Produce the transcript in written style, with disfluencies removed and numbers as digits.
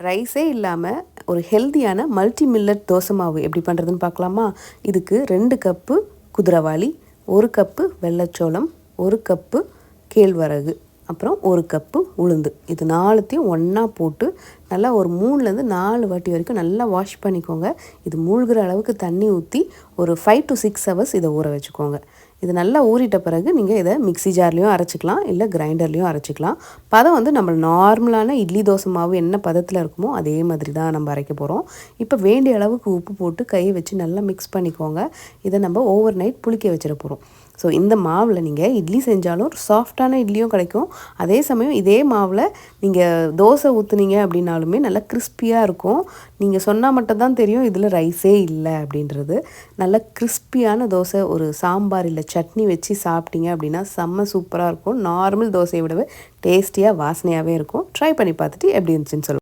ரைஸே இல்லாமல் ஒரு ஹெல்த்தியான மல்டி மில்லட் தோசை மாவு எப்படி பண்ணுறதுன்னு பார்க்கலாமா? இதுக்கு 2 கப்பு குதிரவாளி, 1 கப்பு வெள்ளைச்சோளம், 1 கப்பு கேழ்வரகு, அப்புறம் 1 கப்பு உளுந்து. இது 4த்தையும் ஒன்றா போட்டு நல்லா ஒரு 3லேருந்து 4 வாட்டி வரைக்கும் நல்லா வாஷ் பண்ணிக்கோங்க. இது மூழ்கிற அளவுக்கு தண்ணி ஊற்றி ஒரு 5 to 6 ஹவர்ஸ் இதை ஊற வச்சுக்கோங்க. இது நல்லா ஊறிட்ட பிறகு நீங்கள் இதை மிக்ஸி ஜார்லேயும் அரைச்சிக்கலாம், இல்லை கிரைண்டர்லேயும் அரைச்சிக்கலாம். பதம் வந்து நம்ம நார்மலான இட்லி தோசை மாவு என்ன பதத்தில் இருக்குமோ அதே மாதிரி தான் நம்ம அரைக்க போகிறோம். இப்போ வேண்டிய அளவுக்கு உப்பு போட்டு கையை வச்சு நல்லா மிக்ஸ் பண்ணிக்கோங்க. இதை நம்ம ஓவர் நைட் புளிக்க வச்சிட போகிறோம். ஸோ இந்த மாவில் நீங்கள் இட்லி செஞ்சாலும் சாஃப்டான இட்லியும் கிடைக்கும். அதே சமயம் இதே மாவில் நீங்கள் தோசை ஊற்றுனீங்க அப்படின்னாலுமே நல்லா கிறிஸ்பியாக இருக்கும். நீங்கள் சொன்னால் மட்டும்தான் தெரியும் இதில் ரைஸே இல்லை அப்படின்றது. நல்ல கிறிஸ்பியான தோசை ஒரு சாம்பார் இல்லை சட்னி வச்சு சாப்பிட்டீங்க அப்படின்னா செம்ம சூப்பராக இருக்கும். நார்மல் தோசையை விடவே டேஸ்டியாக வாசனையாகவே இருக்கும். ட்ரை பண்ணி பார்த்துட்டு எப்படி இருந்துச்சுன்னு சொல்லுங்கள்.